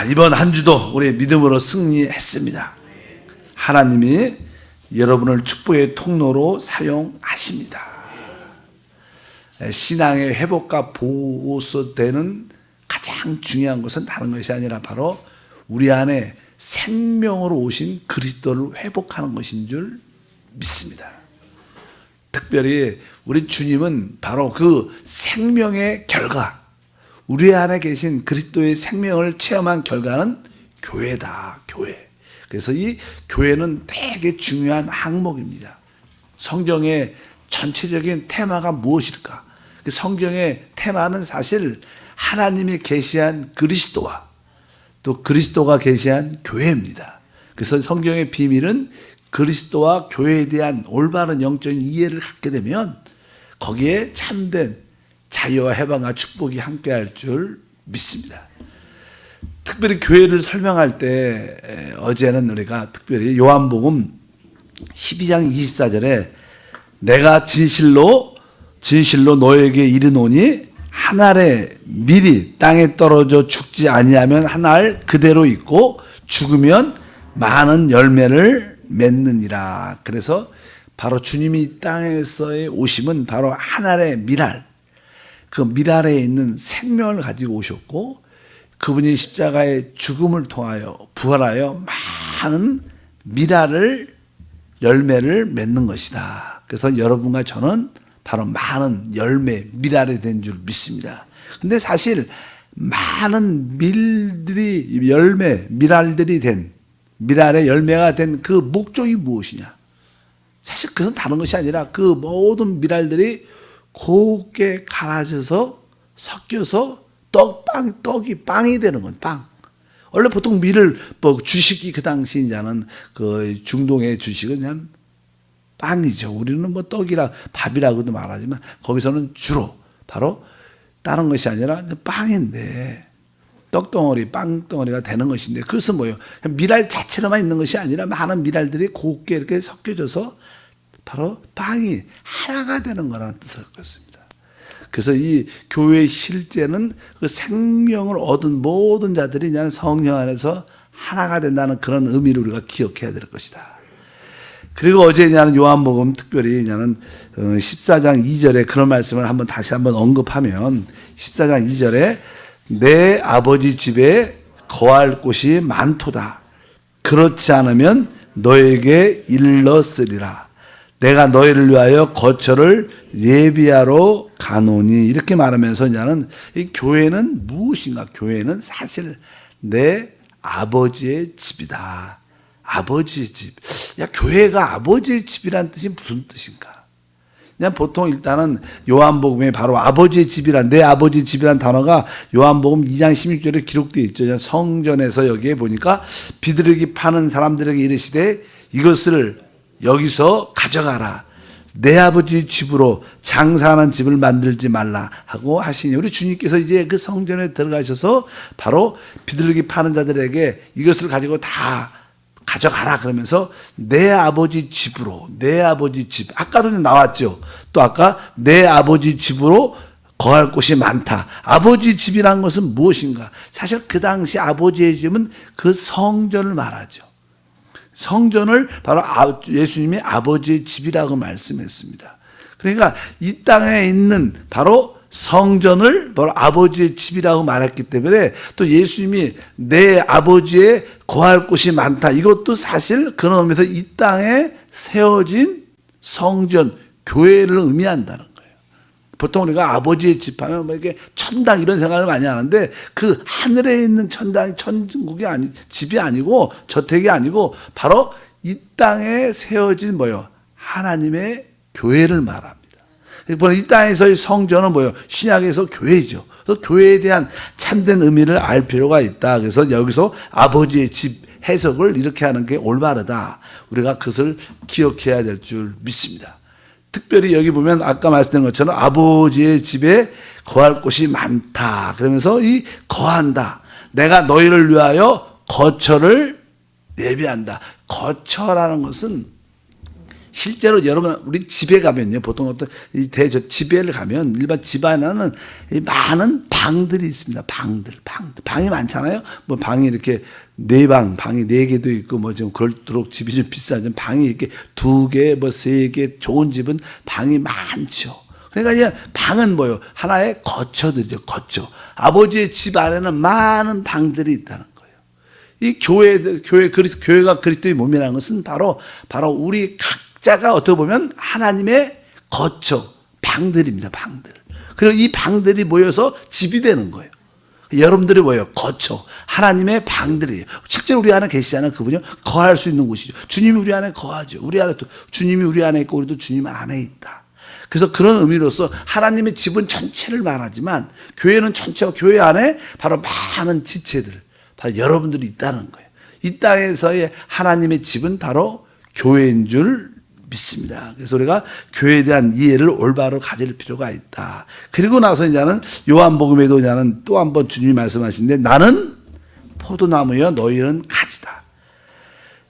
자, 이번 한 주도 우리 믿음으로 승리했습니다. 하나님이 여러분을 축복의 통로로 사용하십니다. 신앙의 회복과 보호되는 가장 중요한 것은 다른 것이 아니라 바로 우리 안에 생명으로 오신 그리스도를 회복하는 것인 줄 믿습니다. 특별히 우리 주님은 바로 그 생명의 결과, 우리 안에 계신 그리스도의 생명을 체험한 결과는 교회다, 교회. 그래서 이 교회는 되게 중요한 항목입니다. 성경의 전체적인 테마가 무엇일까? 그 성경의 테마는 사실 하나님이 계시한 그리스도와 또 그리스도가 계시한 교회입니다. 그래서 성경의 비밀은 그리스도와 교회에 대한 올바른 영적인 이해를 갖게 되면 거기에 참된 자유와 해방과 축복이 함께할 줄 믿습니다. 특별히 교회를 설명할 때 어제는 우리가 특별히 요한복음 12장 24절에 내가 진실로 너에게 이르노니 한 알의 밀이 땅에 떨어져 죽지 아니하면 한 알 그대로 있고 죽으면 많은 열매를 맺느니라. 그래서 바로 주님이 이 땅에서의 오심은 바로 한 알의 밀알, 그 밀알에 있는 생명을 가지고 오셨고 그분이 십자가의 죽음을 통하여 부활하여 많은 밀알을 열매를 맺는 것이다. 그래서 여러분과 저는 바로 많은 열매, 밀알이 된 줄 믿습니다. 근데 사실 많은 밀알들이 된, 밀알의 열매가 된 그 목적이 무엇이냐? 사실 그건 다른 것이 아니라 그 모든 밀알들이 곱게 갈아져서 섞여서 떡이 빵이 되는 건 빵. 원래 보통 밀을 주식이 그 당시 이제는 그 중동의 주식은 그냥 빵이죠. 우리는 뭐 떡이라 밥이라고도 말하지만 거기서는 주로 바로 다른 것이 아니라 빵인데 떡덩어리, 빵덩어리가 되는 것인데 그것은 뭐예요? 밀알 자체로만 있는 것이 아니라 많은 밀알들이 곱게 이렇게 섞여져서 바로 빵이 하나가 되는 거라는 뜻을 갖고 있습니다. 그래서 이 교회의 실제는 그 생명을 얻은 모든 자들이 그냥 성령 안에서 하나가 된다는 그런 의미를 우리가 기억해야 될 것이다. 그리고 어제 그냥 요한복음 특별히 그냥 14장 2절에 그런 말씀을 다시 한번 언급하면 14장 2절에 내 아버지 집에 거할 곳이 많도다. 그렇지 않으면 너에게 일렀으리라. 내가 너희를 위하여 거처를 예비하러 가노니. 이렇게 말하면서 이제는 이 교회는 무엇인가? 교회는 사실 내 아버지의 집이다. 아버지의 집. 야, 교회가 아버지의 집이란 뜻이 무슨 뜻인가? 그냥 보통 일단은 요한복음에 바로 아버지의 집이란, 내 아버지의 집이란 단어가 요한복음 2장 16절에 기록되어 있죠. 성전에서 여기에 보니까 비둘기 파는 사람들에게 이르시되 이것을 여기서 가져가라. 내 아버지 집으로 장사하는 집을 만들지 말라 하고 하시니 우리 주님께서 이제 그 성전에 들어가셔서 바로 비둘기 파는 자들에게 이것을 가지고 다 가져가라 그러면서 내 아버지 집으로, 내 아버지 집, 아까도 나왔죠. 또 아까 내 아버지 집으로 거할 곳이 많다. 아버지 집이란 것은 무엇인가? 사실 그 당시 아버지의 집은 그 성전을 말하죠. 성전을 바로 예수님이 아버지의 집이라고 말씀했습니다. 그러니까 이 땅에 있는 바로 성전을 바로 아버지의 집이라고 말했기 때문에 또 예수님이 내 아버지의 거할 곳이 많다. 이것도 사실 그런 의미에서 이 땅에 세워진 성전, 교회를 의미한다는 거예요. 보통 우리가 아버지의 집 하면 뭐 이렇게 천당 이런 생각을 많이 하는데 그 하늘에 있는 천당이 천국이 집이 아니고 저택이 아니고 바로 이 땅에 세워진 뭐요? 하나님의 교회를 말합니다. 이 땅에서의 성전은 뭐예요? 신약에서 교회죠. 그래서 교회에 대한 참된 의미를 알 필요가 있다. 그래서 여기서 아버지의 집 해석을 이렇게 하는 게 올바르다. 우리가 그것을 기억해야 될 줄 믿습니다. 특별히 여기 보면 아까 말씀드린 것처럼 아버지의 집에 거할 곳이 많다. 그러면서 이 거한다. 내가 너희를 위하여 거처를 예비한다. 거처라는 것은 실제로 여러분 우리 집에 가면요, 보통 어떤 집에를 가면 일반 집 안에는 많은 방들이 있습니다. 방이 많잖아요. 뭐 방이 이렇게 방이 4개도 있고 뭐 좀 그럴수록 집이 좀 비싸죠. 방이 이렇게 2개, 뭐 3개, 좋은 집은 방이 많죠. 그러니까 그냥 방은 뭐요? 하나의 거처들이죠. 거처. 아버지의 집 안에는 많은 방들이 있다는 거예요. 이 교회가 그리스도의 몸이라는 것은 바로 우리 각자가 어떻게 보면 하나님의 거처, 방들입니다. 방들. 그리고 이 방들이 모여서 집이 되는 거예요. 여러분들이 뭐예요? 거처, 하나님의 방들이에요. 실제로 우리 안에 계시잖아요. 그분이 거할 수 있는 곳이죠. 주님이 우리 안에 거하죠. 우리 안에 또 주님이 우리 안에 있고 우리도 주님 안에 있다. 그래서 그런 의미로서 하나님의 집은 전체를 말하지만 교회는 전체와 교회 안에 바로 많은 지체들, 바로 여러분들이 있다는 거예요. 이 땅에서의 하나님의 집은 바로 교회인 줄 믿습니다. 그래서 우리가 교회에 대한 이해를 올바로 가질 필요가 있다. 그리고 나서 이제는 요한복음에도 이제는 또 한 번 주님이 말씀하시는데 나는 포도나무여 너희는 가지다.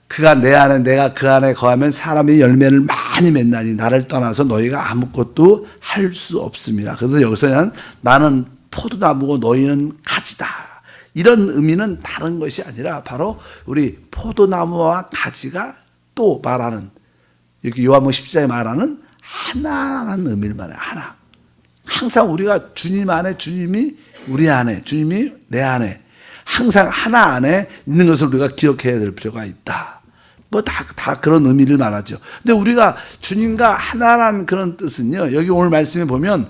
그가 내 안에 내가 그 안에 거하면 사람이 열매를 많이 맺나니 나를 떠나서 너희가 아무것도 할 수 없습니다. 그래서 여기서는 나는 포도나무고 너희는 가지다. 이런 의미는 다른 것이 아니라 바로 우리 포도나무와 가지가 또 말하는 이렇게 요한복음 10장에 말하는 하나라는 의미를 말해요. 하나. 항상 우리가 주님 안에 주님이 우리 안에 주님이 내 안에 항상 하나 안에 있는 것을 우리가 기억해야 될 필요가 있다. 뭐 다 그런 의미를 말하죠. 근데 우리가 주님과 하나라는 그런 뜻은요. 여기 오늘 말씀에 보면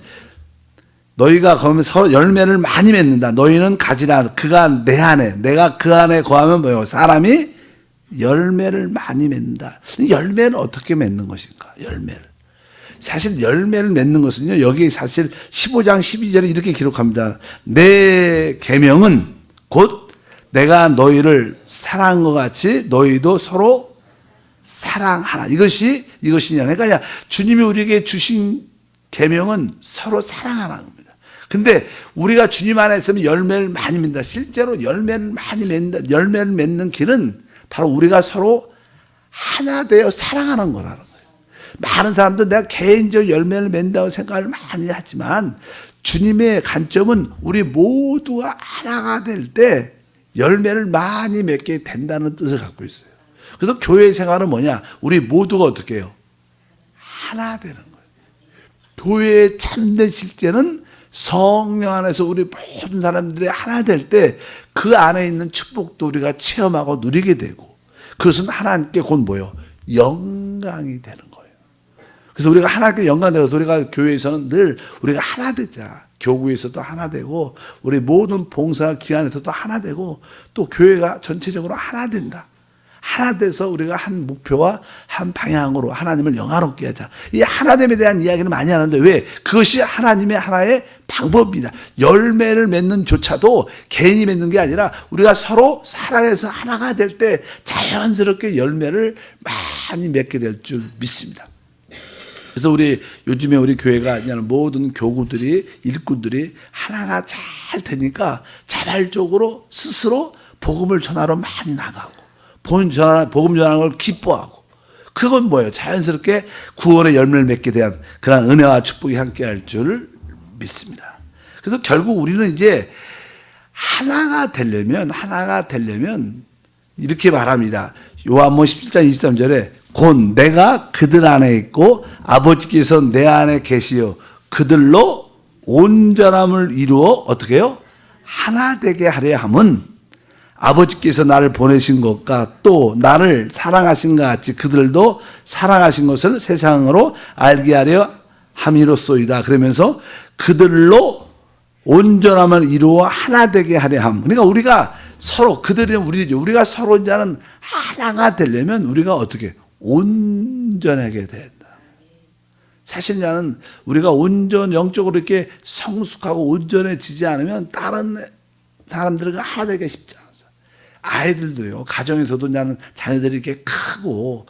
너희가 거하면 서로 열매를 많이 맺는다. 너희는 가지라. 그가 내 안에 내가 그 안에 거하면 뭐예요? 사람이 열매를 많이 맺는다. 열매는 어떻게 맺는 것인가? 열매를. 사실 열매를 맺는 것은요. 여기 사실 15장 12절에 이렇게 기록합니다. 내 계명은 곧 내가 너희를 사랑한 것 같이 너희도 서로 사랑하라. 이것이냐. 그러니까 주님이 우리에게 주신 계명은 서로 사랑하라는 겁니다. 근데 우리가 주님 안에 있으면 열매를 많이 맺는다. 실제로 열매를 많이 맺는다. 열매를 맺는 길은 바로 우리가 서로 하나 되어 사랑하는 거라는 거예요. 많은 사람들은 내가 개인적 열매를 맺는다고 생각을 많이 하지만 주님의 관점은 우리 모두가 하나가 될 때 열매를 많이 맺게 된다는 뜻을 갖고 있어요. 그래서 교회 생활은 뭐냐? 우리 모두가 어떻게 해요? 하나 되는 거예요. 교회의 참된 실제는 성령 안에서 우리 모든 사람들이 하나 될 때 그 안에 있는 축복도 우리가 체험하고 누리게 되고 그것은 하나님께 곧 뭐예요? 영광이 되는 거예요. 그래서 우리가 하나님께 영광되고 우리가 교회에서는 늘 우리가 하나 되자. 교구에서도 하나 되고 우리 모든 봉사 기관에서도 하나 되고 또 교회가 전체적으로 하나 된다. 하나 돼서 우리가 한 목표와 한 방향으로 하나님을 영화롭게 하자. 이 하나됨에 대한 이야기를 많이 하는데 왜? 그것이 하나님의 하나의 방법입니다. 열매를 맺는 조차도 개인이 맺는 게 아니라 우리가 서로 사랑해서 하나가 될 때 자연스럽게 열매를 많이 맺게 될 줄 믿습니다. 그래서 요즘에 우리 교회가 모든 교구들이 일꾼들이 하나가 잘 되니까 자발적으로 스스로 복음을 전하러 많이 나가고 복음 전하는 걸 기뻐하고 그건 뭐예요? 자연스럽게 구원의 열매를 맺게 대한 그런 은혜와 축복이 함께할 줄 믿습니다. 그래서 결국 우리는 이제 하나가 되려면 이렇게 말합니다. 요한복음 17장 23절에 곧 내가 그들 안에 있고 아버지께서 내 안에 계시어 그들로 온전함을 이루어 어떻게 해요? 하나 되게 하려 함은 아버지께서 나를 보내신 것과 또 나를 사랑하신 것 같이 그들도 사랑하신 것을 세상으로 알게 하려 함이로소이다. 그러면서 그들로 온전함을 이루어 하나 되게 하려 함. 그러니까 우리가 서로 그들이 우리죠. 우리가 서로 이제는 하나가 되려면 우리가 어떻게 온전하게 된다. 사실 나는 우리가 영적으로 이렇게 성숙하고 온전해지지 않으면 다른 사람들과 하나 되기가 쉽지 않아요. 아이들도요, 가정에서도 나는 자녀들이 이렇게 크고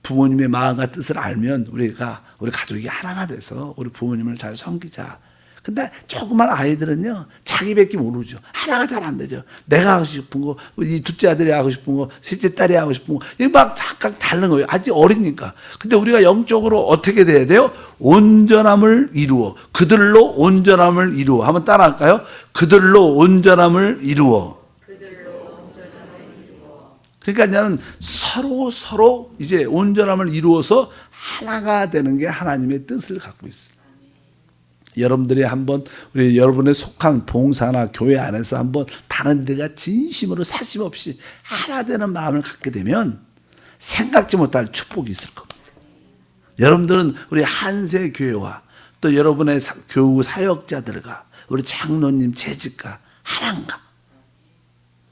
부모님의 마음과 뜻을 알면 우리 가족이 하나가 돼서 우리 부모님을 잘 섬기자. 근데 조그만 아이들은요, 자기밖에 모르죠. 하나가 잘 안 되죠. 내가 하고 싶은 거, 이 둘째 아들이 하고 싶은 거, 셋째 딸이 하고 싶은 거, 이게 막 각각 다른 거예요. 아직 어리니까. 근데 우리가 영적으로 어떻게 돼야 돼요? 온전함을 이루어. 그들로 온전함을 이루어. 한번 따라할까요? 그들로 온전함을 이루어. 그러니까 나는 서로 이제 온전함을 이루어서 하나가 되는 게 하나님의 뜻을 갖고 있어요. 여러분들이 한번 우리 여러분의 속한 봉사나 교회 안에서 한번 다른 데가 진심으로 사심 없이 하나 되는 마음을 갖게 되면 생각지 못할 축복이 있을 겁니다. 여러분들은 우리 한세 교회와 또 여러분의 교우 사역자들과 우리 장로님 재직과 하나인가?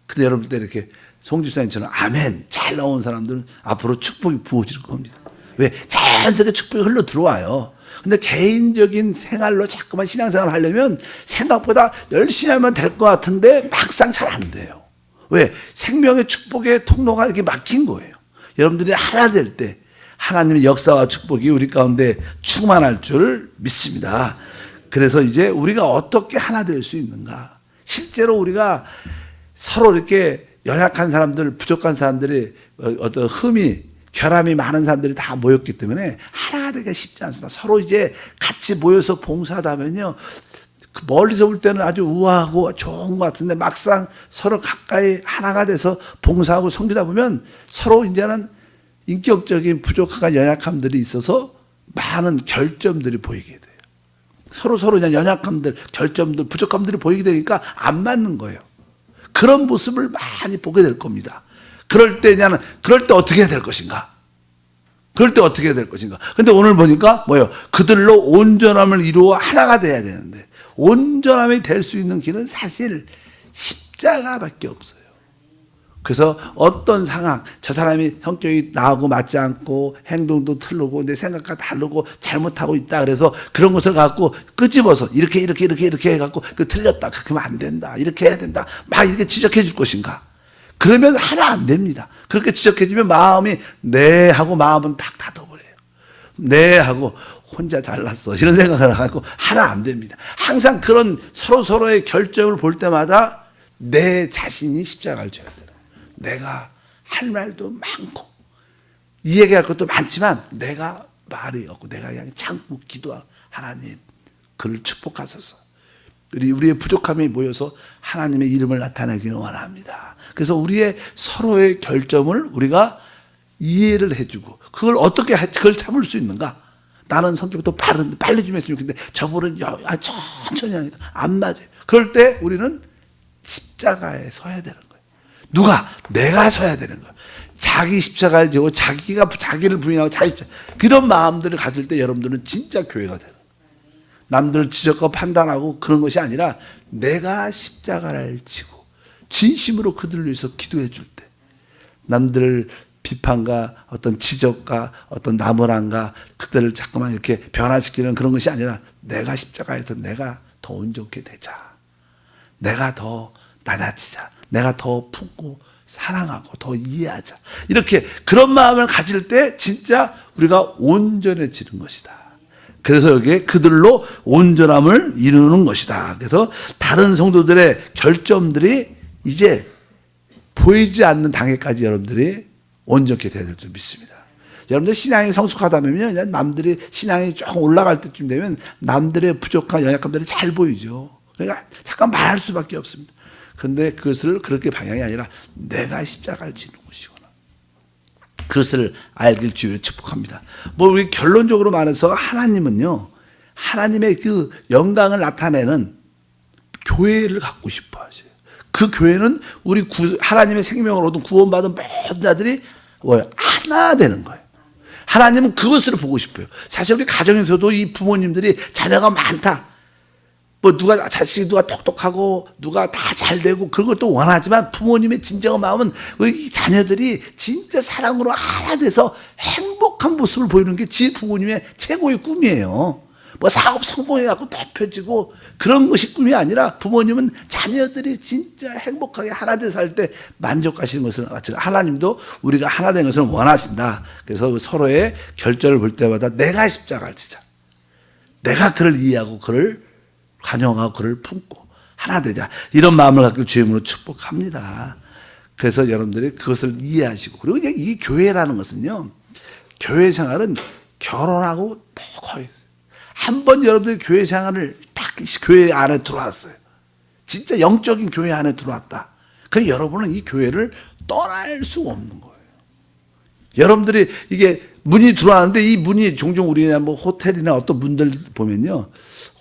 근데 여러분들 이렇게 송 집사님처럼 아멘 잘 나온 사람들은 앞으로 축복이 부어질 겁니다. 왜? 자연스럽게 축복이 흘러 들어와요. 근데 개인적인 생활로 자꾸만 신앙생활을 하려면 생각보다 열심히 하면 될 것 같은데 막상 잘 안 돼요. 왜? 생명의 축복의 통로가 이렇게 막힌 거예요. 여러분들이 하나 될 때 하나님의 역사와 축복이 우리 가운데 충만할 줄 믿습니다. 그래서 이제 우리가 어떻게 하나 될 수 있는가? 실제로 우리가 서로 이렇게 연약한 사람들, 부족한 사람들이 어떤 흠이 결함이 많은 사람들이 다 모였기 때문에 하나가 되기가 쉽지 않습니다. 서로 이제 같이 모여서 봉사하다 보면요, 멀리서 볼 때는 아주 우아하고 좋은 것 같은데 막상 서로 가까이 하나가 돼서 봉사하고 섬기다 보면 서로 이제는 인격적인 부족함과 연약함들이 있어서 많은 결점들이 보이게 돼요. 서로 그냥 연약함들, 결점들, 부족함들이 보이게 되니까 안 맞는 거예요. 그런 모습을 많이 보게 될 겁니다. 그럴 때 어떻게 해야 될 것인가? 근데 오늘 보니까 뭐예요? 그들로 온전함을 이루어 하나가 돼야 되는데, 온전함이 될 수 있는 길은 사실 십자가밖에 없어요. 그래서 어떤 상황, 저 사람이 성격이 나하고 맞지 않고 행동도 틀리고 내 생각과 다르고 잘못하고 있다. 그래서 그런 것을 갖고 끄집어서 이렇게 해갖고 그 틀렸다. 그렇게 하면 안 된다. 이렇게 해야 된다. 막 이렇게 지적해 줄 것인가? 그러면 하나 안 됩니다. 그렇게 지적해주면 마음이 네 하고 마음은 딱 닫아버려요. 네 하고 혼자 잘났어 이런 생각을 하고 하나 안 됩니다. 항상 그런 서로의 결점을 볼 때마다 내 자신이 십자가를 져야 돼요. 내가 할 말도 많고 이 얘기할 것도 많지만 내가 말이 없고 내가 그냥 참고 기도하고 하나님 그를 축복하소서. 우리의 부족함이 모여서 하나님의 이름을 나타내기를 원합니다. 그래서 우리의 서로의 결점을 우리가 이해를 해주고 그걸 어떻게 그걸 참을 수 있는가? 나는 성격도 빨리 좀 했으면 좋겠는데 저분은 천천히 하니까 안 맞아요. 그럴 때 우리는 십자가에 서야 되는 거예요. 누가? 내가 서야 되는 거예요. 자기 십자가를 지고 자기가 자기를 부인하고 자기 십자가. 그런 마음들을 가질 때 여러분들은 진짜 교회가 되는 거예요. 남들 지적하고 판단하고 그런 것이 아니라 내가 십자가를 지고 진심으로 그들을 위해서 기도해 줄 때 남들 비판과 어떤 지적과 어떤 나무란과 그들을 자꾸만 이렇게 변화시키는 그런 것이 아니라 내가 십자가에서 내가 더 온전케 되자. 내가 더 낮아지자. 내가 더 품고 사랑하고 더 이해하자. 이렇게 그런 마음을 가질 때 진짜 우리가 온전해지는 것이다. 그래서 여기에 그들로 온전함을 이루는 것이다. 그래서 다른 성도들의 결점들이 이제 보이지 않는 단계까지 여러분들이 온전케 되야 될 줄 믿습니다. 여러분들 신앙이 성숙하다면요, 남들이 신앙이 조금 올라갈 때쯤 되면 남들의 부족한 연약함들이 잘 보이죠. 그러니까 잠깐 말할 수밖에 없습니다. 그런데 그것을 그렇게 방향이 아니라 내가 십자가를 지는 것이구나. 그것을 알길 주여 축복합니다. 우리 결론적으로 말해서 하나님은요, 하나님의 그 영광을 나타내는 교회를 갖고 싶어 하세요. 그 교회는 우리 하나님의 생명을 얻은 구원받은 모든 자들이 하나 되는 거예요. 하나님은 그것을 보고 싶어요. 사실 우리 가정에서도 이 부모님들이 자녀가 많다. 자식이 누가 똑똑하고 누가 다 잘 되고 그것도 원하지만 부모님의 진정한 마음은 우리 자녀들이 진짜 사랑으로 하나 돼서 행복한 모습을 보이는 게 지 부모님의 최고의 꿈이에요. 사업 성공해갖고 높여지고 그런 것이 꿈이 아니라 부모님은 자녀들이 진짜 행복하게 하나 돼서 살 때 만족하시는 것을 마치 하나님도 우리가 하나 된 것을 원하신다. 그래서 서로의 결절을 볼 때마다 내가 십자가를 지자. 내가 그를 이해하고 그를 간영하고 그를 품고 하나 되자. 이런 마음을 갖고 주의 이름으로 축복합니다. 그래서 여러분들이 그것을 이해하시고, 그리고 이제 이 교회라는 것은요, 교회 생활은 결혼하고 거의 한 번 여러분들이 교회 생활을 딱 교회 안에 들어왔어요. 진짜 영적인 교회 안에 들어왔다. 그럼 여러분은 이 교회를 떠날 수가 없는 거예요. 여러분들이 이게 문이 들어왔는데 이 문이 종종 우리나 뭐 호텔이나 어떤 문들 보면요,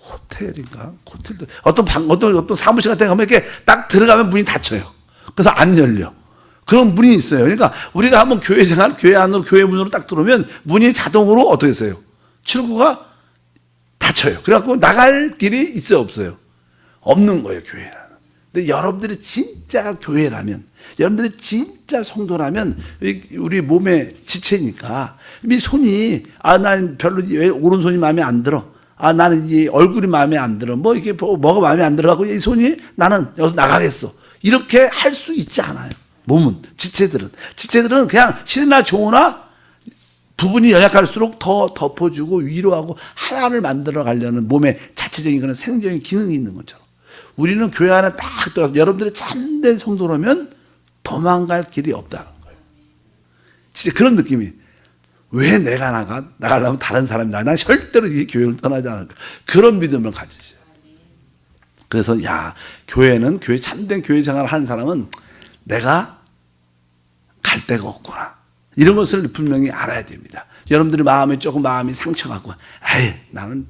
호텔인가? 호텔도 어떤 사무실 같은 데 가면 이렇게 딱 들어가면 문이 닫혀요. 그래서 안 열려. 그런 문이 있어요. 그러니까 우리가 한번 교회 생활, 교회 안으로, 교회 문으로 딱 들어오면 문이 자동으로 어떻게 했어요? 출구가 닫혀요. 그래갖고 나갈 길이 있어요, 없어요? 없는 거예요, 교회는. 근데 여러분들이 진짜 교회라면, 여러분들이 진짜 성도라면, 우리 몸의 지체니까, 이 손이, 난 별로, 왜 오른손이 마음에 안 들어? 나는 이 얼굴이 마음에 안 들어. 뭐, 이게 뭐가 마음에 안 들어가고, 이 손이 나는 여기서 나가겠어. 이렇게 할 수 있지 않아요. 몸은, 지체들은 그냥 싫으나 좋으나 부분이 연약할수록 더 덮어주고 위로하고 하나를 만들어 가려는 몸의 자체적인 그런 생적인 기능이 있는 것처럼, 우리는 교회 안에 딱 들어가서 여러분들이 참된 성도라면 도망갈 길이 없다는 거예요. 진짜 그런 느낌이. 왜 내가 나가려면 다른 사람이 난 절대로 이 교회를 떠나지 않을 거야. 그런 믿음을 가지세요. 그래서 교회는, 참된 교회 생활을 하는 사람은 내가 갈 데가 없구나. 이런 것을 분명히 알아야 됩니다. 여러분들이 마음이 상처갖고, 나는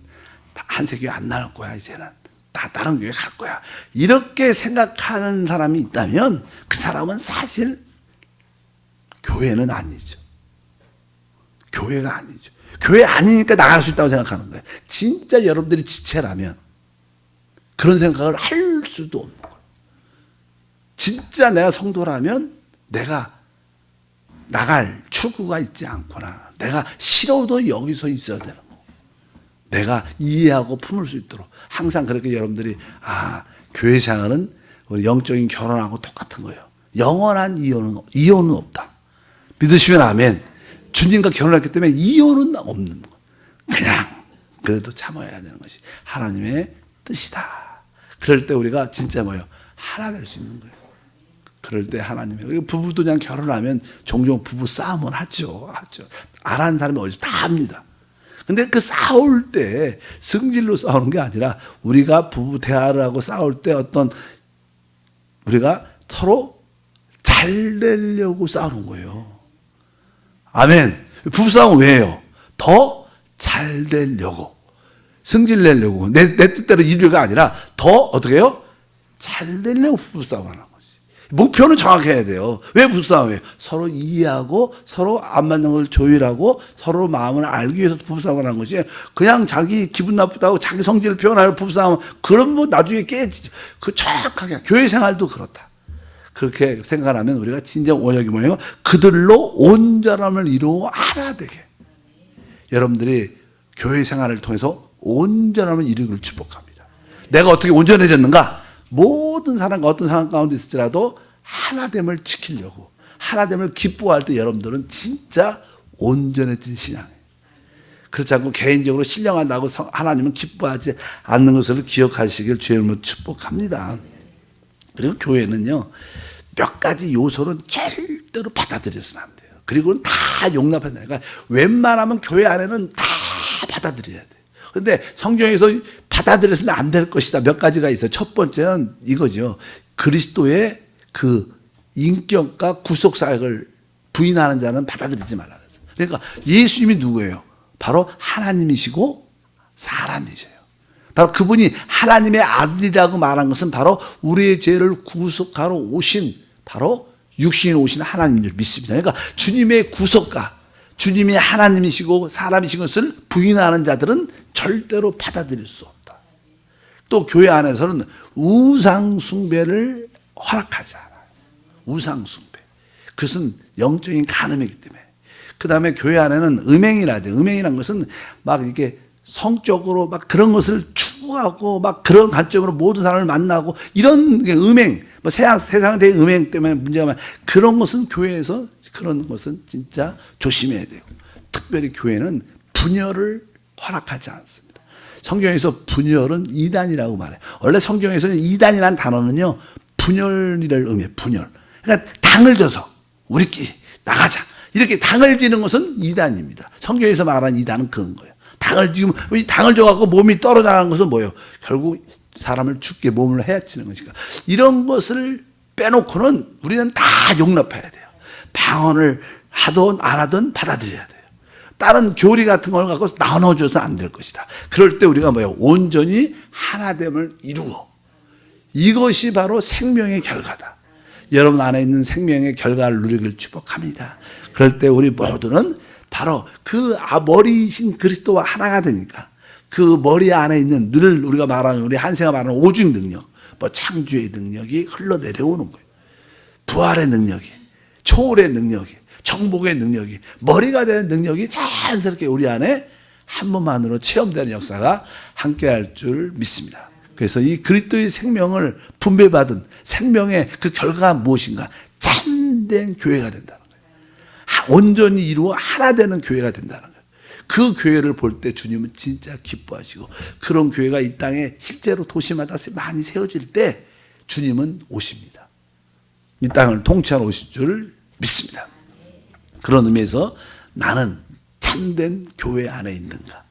한세교회 안 나갈 거야, 이제는. 나 다른 교회 갈 거야. 이렇게 생각하는 사람이 있다면 그 사람은 사실 교회는 아니죠. 교회가 아니죠. 교회 아니니까 나갈 수 있다고 생각하는 거예요. 진짜 여러분들이 지체라면 그런 생각을 할 수도 없는 거예요. 진짜 내가 성도라면 내가 나갈 출구가 있지 않구나. 내가 싫어도 여기서 있어야 되는 거. 내가 이해하고 품을 수 있도록 항상 그렇게 여러분들이 교회 생활은 우리 영적인 결혼하고 똑같은 거예요. 영원한 이혼은 없다. 믿으시면 아멘. 주님과 결혼했기 때문에 이혼은 없는 거. 그냥 그래도 참아야 되는 것이 하나님의 뜻이다. 그럴 때 우리가 진짜 하나 될 수 있는 거예요. 그럴 때 하나님의, 부부도 그냥 결혼하면 종종 부부 싸움은 하죠. 안 하는 사람이 어디서 다 합니다. 근데 그 싸울 때 성질로 싸우는 게 아니라 우리가 부부 대화를 하고 싸울 때 우리가 서로 잘 되려고 싸우는 거예요. 아멘. 부부싸움은 왜 해요? 더 잘 되려고. 성질 내려고. 내 뜻대로 이루가 아니라 더 어떻게 해요? 잘 되려고 부부싸움을 하는 거지. 목표는 정확해야 돼요. 왜 부부싸움이에요? 서로 이해하고 서로 안 맞는 걸 조율하고 서로 마음을 알기 위해서 부부싸움을 하는 거지. 그냥 자기 기분 나쁘다고 자기 성질을 표현하려 부부싸움, 그럼 나중에 깨지죠. 정확하게. 교회 생활도 그렇다. 그렇게 생각하면 우리가 진정 원역이 뭐예요? 그들로 온전함을 이루어 하나 되게. 여러분들이 교회 생활을 통해서 온전함을 이루기를 축복합니다. 내가 어떻게 온전해졌는가? 모든 사람과 어떤 상황 가운데 있을지라도 하나됨을 지키려고, 하나됨을 기뻐할 때 여러분들은 진짜 온전해진 신앙이에요. 그렇지 않고 개인적으로 신령한다고 하나님은 기뻐하지 않는 것을 기억하시길 주의 이름으로 축복합니다. 그리고 교회는요, 몇 가지 요소는 절대로 받아들여서는 안 돼요. 그리고는 다 용납해야 돼요. 그러니까 웬만하면 교회 안에는 다 받아들여야 돼요. 그런데 성경에서 받아들여서는 안 될 것이다. 몇 가지가 있어요. 첫 번째는 이거죠. 그리스도의 그 인격과 구속 사역을 부인하는 자는 받아들이지 말라 그랬어요. 그러니까 예수님이 누구예요? 바로 하나님이시고 사람이셔요. 바로 그분이 하나님의 아들이라고 말한 것은 바로 우리의 죄를 구속하러 오신, 바로 육신에 오신 하나님인 줄 믿습니다. 그러니까 주님의 구속가, 주님이 하나님이시고 사람이신 것을 부인하는 자들은 절대로 받아들일 수 없다. 또 교회 안에서는 우상숭배를 허락하지 않아요. 우상숭배. 그것은 영적인 간음이기 때문에. 그 다음에 교회 안에는 음행이라 돼요. 음행이란 것은 막 이렇게 성적으로 막 그런 것을 추구하고 막 그런 관점으로 모든 사람을 만나고 이런 게 음행, 뭐 세상에 대한 음행 때문에 문제가 많아요. 그런 것은 교회에서 그런 것은 진짜 조심해야 돼요. 특별히 교회는 분열을 허락하지 않습니다. 성경에서 분열은 이단이라고 말해요. 원래 성경에서는 이단이라는 단어는요, 분열이를 의미해요. 분열. 그러니까 당을 줘서 우리끼리 나가자. 이렇게 당을 지는 것은 이단입니다. 성경에서 말하는 이단은 그런 거예요. 당을 줘갖고 몸이 떨어나가는 것은 뭐예요? 결국 사람을 죽게 몸을 해치는 것이니까. 이런 것을 빼놓고는 우리는 다 용납해야 돼요. 방언을 하든 안 하든 받아들여야 돼요. 다른 교리 같은 걸 갖고 나눠줘서 안 될 것이다. 그럴 때 우리가 뭐예요? 온전히 하나됨을 이루어. 이것이 바로 생명의 결과다. 여러분 안에 있는 생명의 결과를 누리길 축복합니다. 그럴 때 우리 모두는 바로 그 머리이신 그리스도와 하나가 되니까 그 머리 안에 있는 늘 우리가 말하는 우리 한세가 말하는 오직 능력, 뭐 창조의 능력이 흘러내려오는 거예요. 부활의 능력이, 초월의 능력이, 정복의 능력이, 머리가 되는 능력이 자연스럽게 우리 안에 한 번만으로 체험되는 역사가 함께할 줄 믿습니다. 그래서 이 그리스도의 생명을 분배받은 생명의 그 결과가 무엇인가? 참된 교회가 된다는 거예요. 온전히 이루어 하나 되는 교회가 된다는 거예요. 그 교회를 볼 때 주님은 진짜 기뻐하시고 그런 교회가 이 땅에 실제로 도시마다 많이 세워질 때 주님은 오십니다. 이 땅을 통치하러 오실 줄 믿습니다. 그런 의미에서 나는 참된 교회 안에 있는가?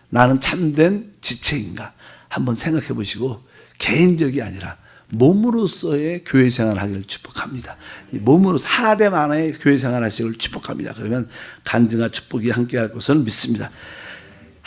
나는 참된 지체인가? 한번 생각해 보시고 개인적이 아니라 몸으로서의 교회 생활을 하기를 축복합니다. 몸으로서 하나됨 안에 교회 생활을 하시기를 축복합니다. 그러면 간증과 축복이 함께할 것을 믿습니다.